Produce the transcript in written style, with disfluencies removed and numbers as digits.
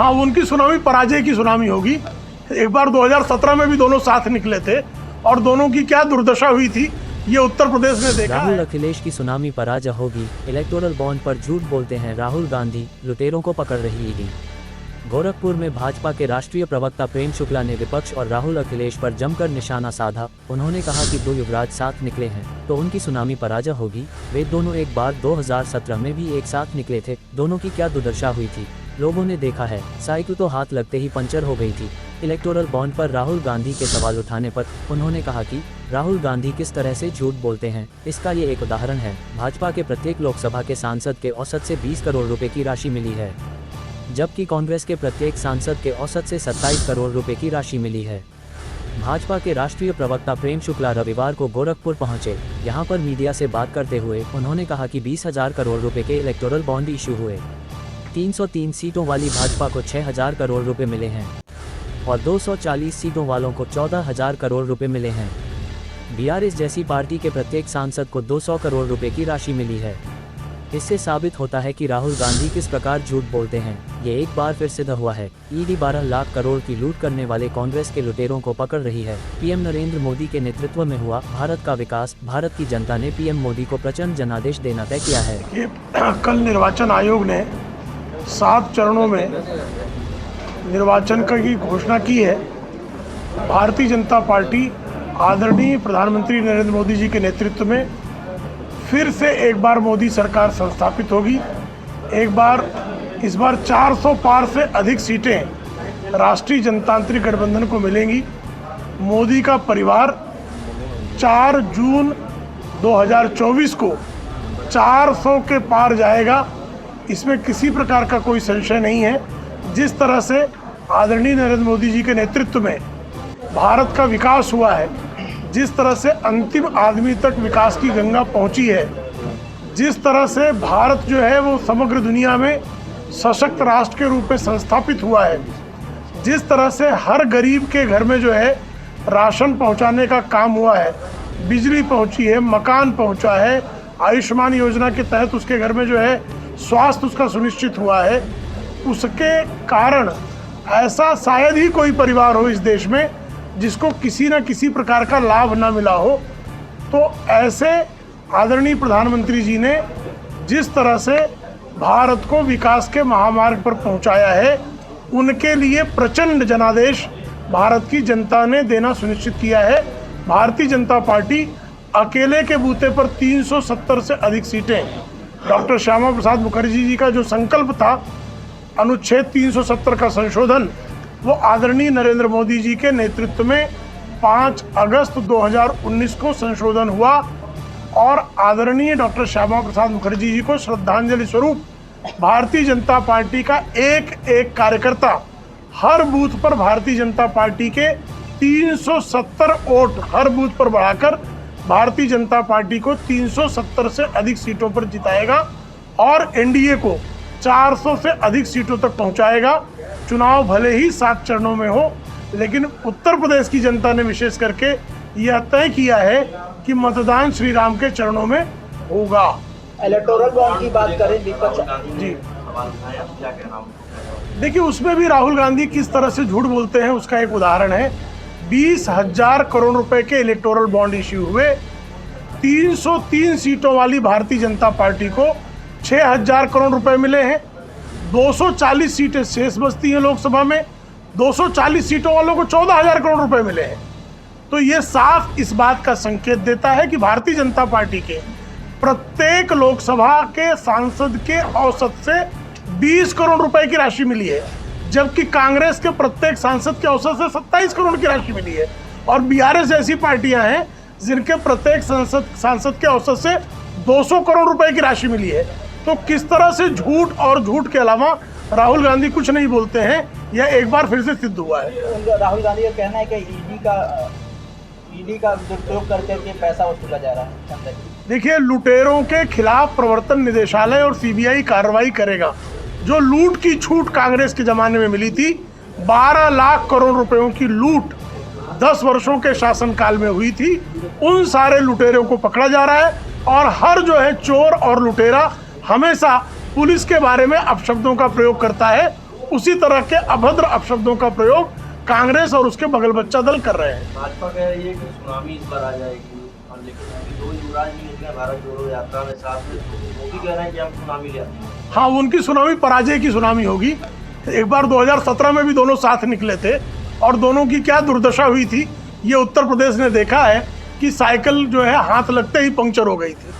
हाँ, उनकी सुनामी पराजय की सुनामी होगी। एक बार 2017 में भी दोनों साथ निकले थे और दोनों की क्या दुर्दशा हुई थी ये उत्तर प्रदेश ने देखा। राहुल अखिलेश की सुनामी पराजय होगी। इलेक्टोरल बॉन्ड पर झूठ बोलते हैं राहुल गांधी, लुटेरों को पकड़ रही ईडी। गोरखपुर में भाजपा के राष्ट्रीय प्रवक्ता प्रेम शुक्ला ने विपक्ष और राहुल अखिलेश पर जमकर निशाना साधा। उन्होंने कहा कि दो युवराज साथ निकले हैं तो उनकी सुनामी पराजय होगी। वे दोनों एक बार 2017 में भी एक साथ निकले थे। दोनों की क्या दुर्दशा हुई थी लोगों ने देखा है। साइकिल तो हाथ लगते ही पंचर हो गई थी। इलेक्टोरल बॉन्ड पर राहुल गांधी के सवाल उठाने पर उन्होंने कहा कि राहुल गांधी किस तरह से झूठ बोलते हैं, इसका ये एक उदाहरण है। भाजपा के प्रत्येक लोकसभा के सांसद के औसत से 20 करोड़ रुपए की राशि मिली है, जबकि कांग्रेस के प्रत्येक सांसद के औसत से 27 करोड़ रुपए की राशि मिली है। भाजपा के राष्ट्रीय प्रवक्ता प्रेम शुक्ला रविवार को गोरखपुर पहुंचे। यहां पर मीडिया से बात करते हुए उन्होंने कहा कि 20,000 करोड़ रुपए के इलेक्टोरल बॉन्ड इशू हुए। 303 सीटों वाली भाजपा को 6,000 करोड़ रुपए मिले हैं और 240 सीटों वालों को 14,000 करोड़ रुपए मिले हैं। बीआरएस जैसी पार्टी के प्रत्येक सांसद को 200 करोड़ रुपए की राशि मिली है। इससे साबित होता है कि राहुल गांधी किस प्रकार झूठ बोलते हैं। ये एक बार फिर सिद्ध हुआ है। ईडी 12 लाख करोड़ की लूट करने वाले कांग्रेस के लुटेरों को पकड़ रही है। पीएम नरेंद्र मोदी के नेतृत्व में हुआ भारत का विकास। भारत की जनता ने पीएम मोदी को प्रचंड जनादेश देना तय किया है। कल निर्वाचन आयोग ने 7 चरणों में निर्वाचन की घोषणा की है। भारतीय जनता पार्टी आदरणीय प्रधानमंत्री नरेंद्र मोदी जी के नेतृत्व में फिर से एक बार मोदी सरकार संस्थापित होगी। इस बार 400 पार से अधिक सीटें राष्ट्रीय जनतांत्रिक गठबंधन को मिलेंगी। मोदी का परिवार 4 जून 2024 को 400 के पार जाएगा, इसमें किसी प्रकार का कोई संशय नहीं है। जिस तरह से आदरणीय नरेंद्र मोदी जी के नेतृत्व में भारत का विकास हुआ है, जिस तरह से अंतिम आदमी तक विकास की गंगा पहुंची है, जिस तरह से भारत जो है वो समग्र दुनिया में सशक्त राष्ट्र के रूप में संस्थापित हुआ है, जिस तरह से हर गरीब के घर में जो है राशन पहुंचाने का काम हुआ है, बिजली पहुंची है, मकान पहुंचा है, आयुष्मान योजना के तहत उसके घर में जो है स्वास्थ्य उसका सुनिश्चित हुआ है, उसके कारण ऐसा शायद ही कोई परिवार हो इस देश में जिसको किसी न किसी प्रकार का लाभ न मिला हो। तो ऐसे आदरणीय प्रधानमंत्री जी ने जिस तरह से भारत को विकास के महामार्ग पर पहुंचाया है, उनके लिए प्रचंड जनादेश भारत की जनता ने देना सुनिश्चित किया है। भारतीय जनता पार्टी अकेले के बूते पर 370 से अधिक सीटें, डॉक्टर श्यामा प्रसाद मुखर्जी जी का जो संकल्प था अनुच्छेद 370 का संशोधन, वो आदरणीय नरेंद्र मोदी जी के नेतृत्व में 5 अगस्त 2019 को संशोधन हुआ और आदरणीय डॉक्टर श्यामा प्रसाद मुखर्जी जी को श्रद्धांजलि स्वरूप भारतीय जनता पार्टी का एक एक कार्यकर्ता हर बूथ पर भारतीय जनता पार्टी के 370 वोट हर बूथ पर बढ़ाकर भारतीय जनता पार्टी को 370 से अधिक सीटों पर जिताएगा और एनडीए को 400 से अधिक सीटों तक पहुंचाएगा। चुनाव भले ही 7 चरणों में हो, लेकिन उत्तर प्रदेश की जनता ने विशेष करके यह तय किया है कि मतदान श्री राम के चरणों में होगा। इलेक्टोरल बॉन्ड की बात करें विपक्ष जी, देखिए उसमें भी राहुल गांधी किस तरह से झूठ बोलते हैं उसका एक उदाहरण है। 20,000 करोड़ रुपए के इलेक्टोरल बॉन्ड इश्यू हुए। 303 सीटों वाली भारतीय जनता पार्टी को 6,000 करोड़ रुपए मिले हैं। 240 सीटें शेष बचती हैं लोकसभा में, 240 सीटों वालों को 14,000 करोड़ रुपए मिले हैं। तो ये साफ इस बात का संकेत देता है कि भारतीय जनता पार्टी के प्रत्येक लोकसभा के सांसद के औसत से 20 करोड़ रुपए की राशि मिली है, जबकि कांग्रेस के प्रत्येक सांसद के औसत से 27 करोड़ की राशि मिली है। और बीआरएस जैसी पार्टियां हैं जिनके प्रत्येक सांसद के औसत से 200 करोड़ रुपए की राशि मिली है। तो किस तरह से झूठ और झूठ के अलावा राहुल गांधी कुछ नहीं बोलते हैं, यह एक बार फिर से सिद्ध हुआ है। राहुल गांधी का कहना है कि ईडी का दुरुपयोग करके पैसा वसूला जा रहा है। देखिए, लुटेरों के खिलाफ प्रवर्तन निदेशालय और सीबीआई कार्रवाई करेगा। जो लूट की छूट कांग्रेस के जमाने में मिली थी, 12 लाख करोड़ रुपयों की लूट 10 वर्षों के शासनकाल में हुई थी, उन सारे लुटेरों को पकड़ा जा रहा है। और हर जो है चोर और लुटेरा हमेशा पुलिस के बारे में अपशब्दों का प्रयोग करता है, उसी तरह के अभद्र अपशब्दों का प्रयोग कांग्रेस और उसके बगल बच्चा दल कर रहे हैं। भाजपा कह रही है कि सुनामी इस बार आ जाएगी, और लेकिन अभी दो युवराज भी निकले भारत जोड़ो यात्रा में, साथ में वो भी कह रहे हैं कि हम सुनामी ले आते हैं। हाँ, उनकी सुनामी पराजय की सुनामी होगी। एक बार 2017 में भी दोनों साथ निकले थे और दोनों की क्या दुर्दशा हुई थी ये उत्तर प्रदेश ने देखा है कि साइकिल जो है हाथ लगते ही पंक्चर हो गई थी।